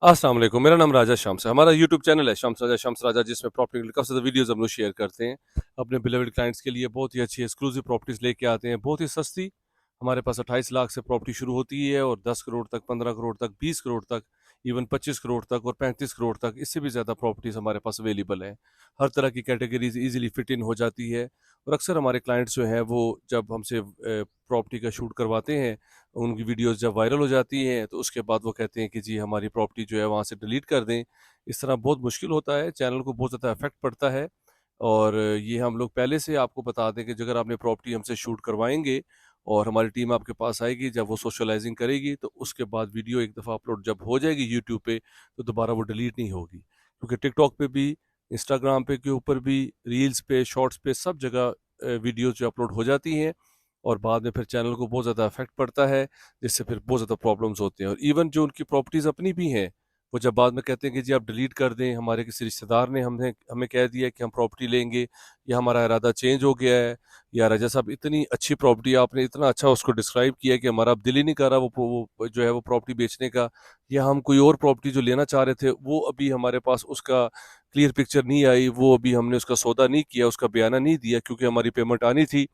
अस्सलाम वालेकुम, मेरा नाम राजा शम्स है। हमारा यूट्यूब चैनल है शम्स राजा जिसमें प्रॉपर्टी के काफ़ी ज़्यादा वीडियोज़ हम लोग शेयर करते हैं। अपने बिलीवर्ड क्लाइंट्स के लिए बहुत ही अच्छी एक्सक्लूसिव प्रॉपर्टीज़ लेके आते हैं, बहुत ही सस्ती। हमारे पास 28 लाख से प्रॉपर्टी शुरू होती है और 10 करोड़ तक, 15 करोड़ तक, 20 करोड़ तक, इवन 25 करोड़ तक और 35 करोड़ तक, इससे भी ज़्यादा प्रॉपर्टीज़ हमारे पास अवेलेबल हैं। हर तरह की कैटेगरीज़ ईज़िली फिट इन हो जाती है और अक्सर हमारे क्लाइंट्स जो हैं वो जब हमसे प्रॉपर्टी का शूट करवाते हैं, उनकी वीडियोस जब वायरल हो जाती हैं तो उसके बाद वो कहते हैं कि जी हमारी प्रॉपर्टी जो है वहाँ से डिलीट कर दें। इस तरह बहुत मुश्किल होता है, चैनल को बहुत ज़्यादा इफ़ेक्ट पड़ता है और ये हम लोग पहले से आपको बता दें कि अगर आपने प्रॉपर्टी हमसे शूट करवाएँगे और हमारी टीम आपके पास आएगी, जब वो सोशलाइज़िंग करेगी तो उसके बाद वीडियो एक दफ़ा अपलोड जब हो जाएगी यूट्यूब पे, तो दोबारा वो डिलीट नहीं होगी। क्योंकि टिकटॉक पे भी, इंस्टाग्राम पे के ऊपर भी, रील्स पे, शॉर्ट्स पे सब जगह वीडियोज़ जो अपलोड हो जाती हैं और बाद में फिर चैनल को बहुत ज़्यादा इफ़ेक्ट पड़ता है, जिससे फिर बहुत ज़्यादा प्रॉब्लम्स होते हैं। और इवन जो उनकी प्रॉपर्टीज़ अपनी भी हैं, वो जब बाद में कहते हैं कि जी आप डिलीट कर दें, हमारे किसी रिश्तेदार ने हमें हमें कह दिया कि हम प्रॉपर्टी लेंगे या हमारा इरादा चेंज हो गया है, या रज़ा साहब इतनी अच्छी प्रॉपर्टी आपने इतना अच्छा उसको डिस्क्राइब किया कि हमारा अब दिल ही नहीं कर रहा वो जो है वो प्रॉपर्टी बेचने का, या हम कोई और प्रॉपर्टी जो लेना चाह रहे थे, वो अभी हमारे पास उसका क्लियर पिक्चर नहीं आई, वो अभी हमने उसका सौदा नहीं किया, उसका बयाना नहीं दिया क्योंकि हमारी पेमेंट आनी थी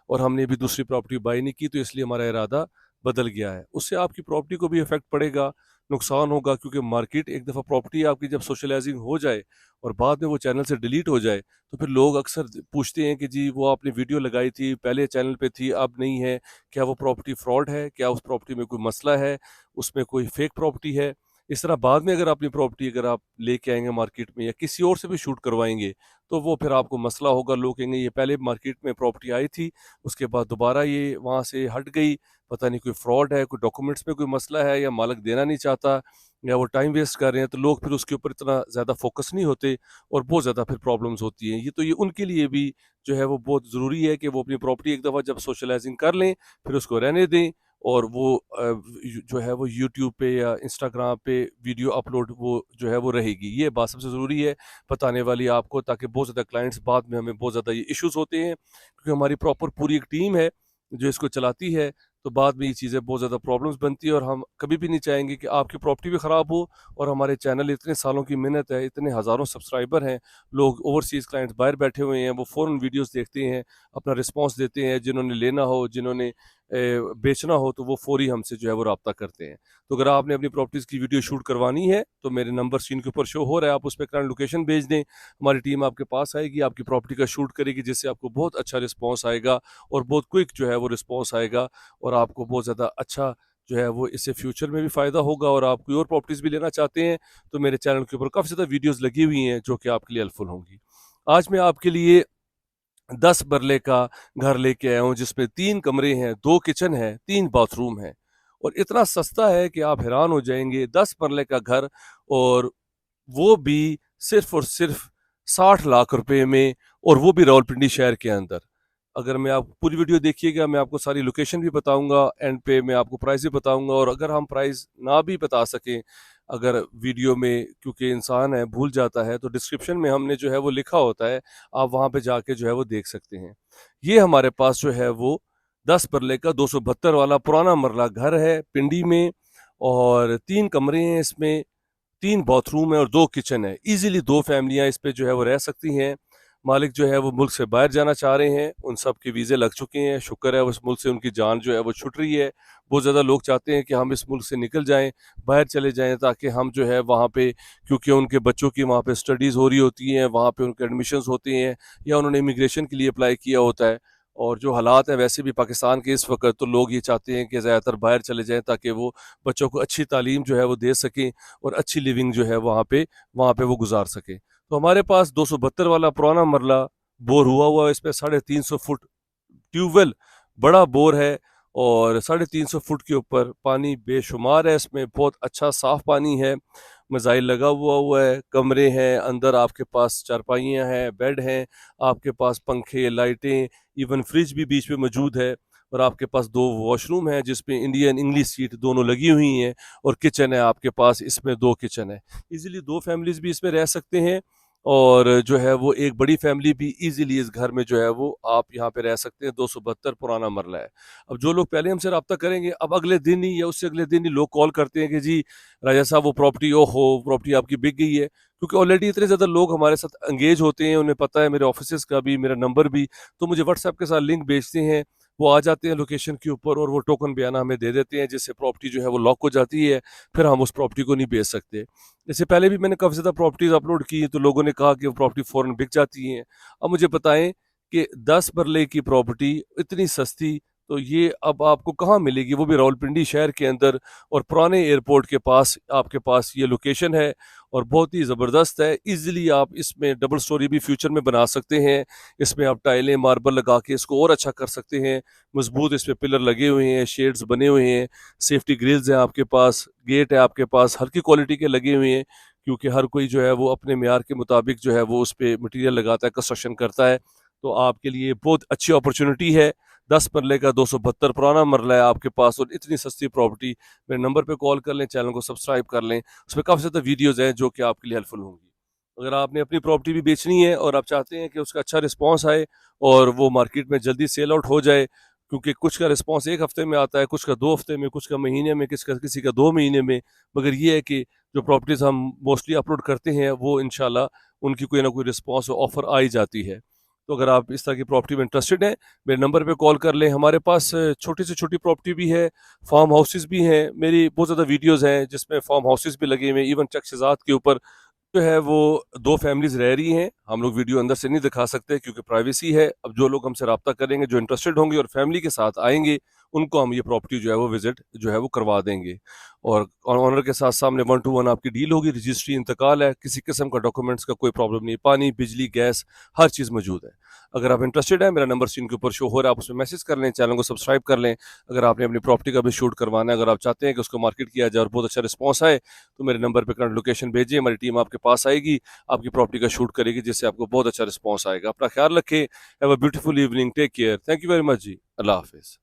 और हमने अभी दूसरी प्रॉपर्टी बाय नहीं की, तो इसलिए हमारा इरादा बदल गया है। उससे आपकी प्रॉपर्टी को भी इफ़ेक्ट पड़ेगा, नुकसान होगा, क्योंकि मार्केट एक दफ़ा प्रॉपर्टी आपकी जब सोशलाइज़िंग हो जाए और बाद में वो चैनल से डिलीट हो जाए, तो फिर लोग अक्सर पूछते हैं कि जी वो आपने वीडियो लगाई थी, पहले चैनल पे थी, अब नहीं है। क्या वो प्रॉपर्टी फ्रॉड है? क्या उस प्रॉपर्टी में कोई मसला है? उसमें कोई फेक प्रॉपर्टी है? इस तरह बाद में अगर अपनी प्रॉपर्टी अगर आप लेके आएँगे मार्केट में या किसी और से भी शूट करवाएँगे, तो वो फिर आपको मसला होगा। लोग कहेंगे ये पहले मार्केट में प्रॉपर्टी आई थी, उसके बाद दोबारा ये वहाँ से हट गई, पता नहीं कोई फ्रॉड है, कोई डॉक्यूमेंट्स में कोई मसला है या मालिक देना नहीं चाहता या वो टाइम वेस्ट कर रहे हैं, तो लोग फिर उसके ऊपर इतना ज़्यादा फ़ोकस नहीं होते और बहुत ज़्यादा फिर प्रॉब्लम्स होती हैं। ये उनके लिए भी जो है वो बहुत ज़रूरी है कि वो अपनी प्रॉपर्टी एक दफ़ा जब सोशलाइज़िंग कर लें, फिर उसको रहने दें और वो जो है वो यूट्यूब पे या इंस्टाग्राम पे वीडियो अपलोड वो जो है वो रहेगी। ये बात सबसे ज़रूरी है बताने वाली आपको, ताकि बहुत ज़्यादा क्लाइंट्स बाद में हमें बहुत ज़्यादा ये इश्यूज़ होते हैं, क्योंकि हमारी प्रॉपर पूरी एक टीम है जो इसको चलाती है, तो बाद में ये चीज़ें बहुत ज़्यादा प्रॉब्लम्स बनती है और हम कभी भी नहीं चाहेंगे कि आपकी प्रॉपर्टी भी ख़राब हो और हमारे चैनल इतने सालों की मेहनत है, इतने हज़ारों सब्सक्राइबर हैं, लोग ओवरसीज़ क्लाइंट्स बाहर बैठे हुए हैं, वो फ़ौरन वीडियोज़ देखते हैं, अपना रिस्पॉन्स देते हैं, जिन्होंने लेना हो, जिन्होंने बेचना हो, तो वो फ़ौरी हमसे जो है वो राब्ता करते हैं। तो अगर आपने अपनी प्रॉपर्टीज़ की वीडियो शूट करवानी है, तो मेरे नंबर स्क्रीन के ऊपर शो हो रहा है, आप उस पे करंट लोकेशन भेज दें, हमारी टीम आपके पास आएगी, आपकी प्रॉपर्टी का शूट करेगी, जिससे आपको बहुत अच्छा रिस्पॉन्स आएगा और बहुत क्विक जो है वो रिस्पॉन्स आएगा और आपको बहुत ज़्यादा अच्छा जो है वो इससे फ्यूचर में भी फ़ायदा होगा। और आप कोई और प्रॉपर्टीज़ भी लेना चाहते हैं, तो मेरे चैनल के ऊपर काफ़ी ज़्यादा वीडियोज़ लगी हुई हैं, जो कि आपके लिए हेल्पफुल होंगी। आज मैं आपके लिए 10 मरले का घर लेके आया हूँ, जिसमें 3 कमरे हैं, 2 किचन है, 3 बाथरूम है और इतना सस्ता है कि आप हैरान हो जाएँगे। 10 मरले का घर और वो भी सिर्फ़ और सिर्फ़ 60 लाख रुपए में, और वो भी रावलपिंडी शहर के अंदर। अगर मैं आप पूरी वीडियो देखिएगा, मैं आपको सारी लोकेशन भी बताऊँगा, एंड पे मैं आपको प्राइस भी बताऊँगा, और अगर हम प्राइस ना भी बता सकें, अगर वीडियो में, क्योंकि इंसान है भूल जाता है, तो डिस्क्रिप्शन में हमने जो है वो लिखा होता है, आप वहाँ पे जाके जो है वो देख सकते हैं। ये हमारे पास जो है वो 10 मरले का 272 वाला पुराना मरला घर है पिंडी में, और 3 कमरे हैं इसमें, 3 बाथरूम है और 2 किचन है। ईज़िली 2 फैमिलियाँ इस पे जो है वो रह सकती हैं। मालिक जो है वो मुल्क से बाहर जाना चाह रहे हैं, उन सब के वीज़े लग चुके हैं, शुक्र है उस मुल्क से उनकी जान जो है वो छुट रही है। बहुत ज़्यादा लोग चाहते हैं कि हम इस मुल्क से निकल जाएँ, बाहर चले जाएँ, ताकि हम जो है वहाँ पे, क्योंकि उनके बच्चों की वहाँ पे स्टडीज़ हो रही होती हैं, वहाँ पे उनके एडमिशन्स होते हैं या उन्होंने इमिग्रेशन के लिए अप्लाई किया होता है। और जो हालात हैं वैसे भी पाकिस्तान के इस वक़्त, तो लोग ये चाहते हैं कि ज़्यादातर बाहर चले जाएँ, ताकि वो बच्चों को अच्छी तालीम जो है वो दे सकें और अच्छी लिविंग जो है वहाँ पे वो गुज़ार सकें। तो हमारे पास 272 वाला पुराना मरला बोर हुआ है, इसमें 350 फुट ट्यूबवेल बड़ा बोर है और 350 फुट के ऊपर पानी बेशुमार है, इसमें बहुत अच्छा साफ पानी है, मिज़ाइल लगा हुआ है, कमरे हैं, अंदर आपके पास चारपाइयाँ हैं, बेड हैं, आपके पास पंखे, लाइटें, इवन फ्रिज भी बीच में मौजूद है, और आपके पास 2 वॉशरूम हैं जिसमें इंडियन इंग्लिश सीट दोनों लगी हुई हैं, और किचन है आपके पास, इसमें 2 किचन है। ईज़िली 2 फैमिलीज़ भी इसमें रह सकते हैं और जो है वो एक बड़ी फैमिली भी इजीली इस घर में जो है वो आप यहाँ पे रह सकते हैं। 272 पुराना मरला है। अब जो लोग पहले हमसे रब्ता करेंगे, अब अगले दिन ही या उससे अगले दिन ही लोग कॉल करते हैं कि जी राजा साहब वो प्रॉपर्टी, ओहो प्रॉपर्टी आपकी बिक गई है, क्योंकि ऑलरेडी इतने ज़्यादा लोग हमारे साथ एंगेज होते हैं, उन्हें पता है मेरे ऑफिस का भी, मेरा नंबर भी, तो मुझे व्हाट्सएप के साथ लिंक भेजते हैं, वो आ जाते हैं लोकेशन के ऊपर और वो टोकन बयाना हमें दे देते हैं, जिससे प्रॉपर्टी जो है वो लॉक हो जाती है, फिर हम उस प्रॉपर्टी को नहीं बेच सकते। इससे पहले भी मैंने काफ़ी ज़्यादा प्रॉपर्टीज़ अपलोड की, तो लोगों ने कहा कि वो प्रॉपर्टी फ़ौरन बिक जाती हैं। अब मुझे बताएं कि 10 मरले की प्रॉपर्टी इतनी सस्ती, तो ये अब आपको कहाँ मिलेगी, वो भी रावलपिंडी शहर के अंदर और पुराने एयरपोर्ट के पास आपके पास ये लोकेशन है और बहुत ही ज़बरदस्त है। ईज़िली आप इसमें डबल स्टोरी भी फ्यूचर में बना सकते हैं। इसमें आप टाइलें, मार्बल लगा के इसको और अच्छा कर सकते हैं। मज़बूत इसमें पिलर लगे हुए हैं, शेड्स बने हुए हैं, सेफ्टी ग्रिल्स हैं आपके पास, गेट है आपके पास, हल्की क्वालिटी के लगे हुए हैं, क्योंकि हर कोई जो है वो अपने मेयार के मुताबिक जो है वो उस पे मटीरियल लगाता है, कंस्ट्रक्शन करता है। तो आपके लिए बहुत अच्छी अपॉर्चुनिटी है। 10 मरले का 272 पुराना मरला है आपके पास और इतनी सस्ती प्रॉपर्टी। मेरे नंबर पे कॉल कर लें, चैनल को सब्सक्राइब कर लें, उसमें काफ़ी ज़्यादा वीडियोज़ हैं जो कि आपके लिए हेल्पफुल होंगी। अगर आपने अपनी प्रॉपर्टी भी बेचनी है और आप चाहते हैं कि उसका अच्छा रिस्पॉन्स आए और वो मार्केट में जल्दी सेल आउट हो जाए, क्योंकि कुछ का रिस्पॉन्स 1 हफ्ते में आता है, कुछ का 2 हफ्ते में, कुछ का महीने में, किसी का 2 महीने में, मगर ये है कि जो प्रॉपर्टीज़ हम मोस्टली अपलोड करते हैं वो इंशाल्लाह उनकी कोई ना कोई रिस्पॉन्स ऑफ़र आ ही जाती है। तो अगर आप इस तरह की प्रॉपर्टी में इंटरेस्टेड हैं, मेरे नंबर पे कॉल कर लें। हमारे पास छोटी से छोटी प्रॉपर्टी भी है, फार्म हाउसेज़ भी हैं। मेरी बहुत ज़्यादा वीडियोज़ हैं जिसमें फार्म हाउसेज़ भी लगे हुए हैं, इवन चक शेज़ाद के ऊपर जो है वो 2 फैमिलीज़ रह रही हैं। हम लोग वीडियो अंदर से नहीं दिखा सकते क्योंकि प्राइवेसी है। अब जो लोग हमसे राब्ता करेंगे, जो इंटरेस्टेड होंगे और फैमिली के साथ आएँगे, उनको हम ये प्रॉपर्टी जो है वो विज़िट जो है वो करवा देंगे। और ओनर के साथ सामने 1 टू 1 आपकी डील होगी, रजिस्ट्री, इंतकाल है, किसी किस्म का डॉक्यूमेंट्स का कोई प्रॉब्लम नहीं है, पानी, बिजली, गैस हर चीज़ मौजूद है। अगर आप इंटरेस्टेड हैं, मेरा नंबर स्क्रीन के ऊपर शो हो रहा है, आप उसमें मैसेज कर लें, चैनल को सब्सक्राइब कर लें। अगर आपने अपनी प्रॉपर्टी का भी शूट करवाना है, अगर आप चाहते हैं कि उसको मार्केट किया जाए और बहुत अच्छा रिस्पॉन्स आए, तो मेरे नंबर पे करंट लोकेशन भेजिए, हमारी टीम आपके पास आएगी, आपकी प्रॉपर्टी का शूट करेगी, जिससे आपको बहुत अच्छा रिस्पॉन्स आएगा। अपना ख्याल रखें। Have a beautiful evening, take care, thank you very much जी, अल्लाह हाफिज़।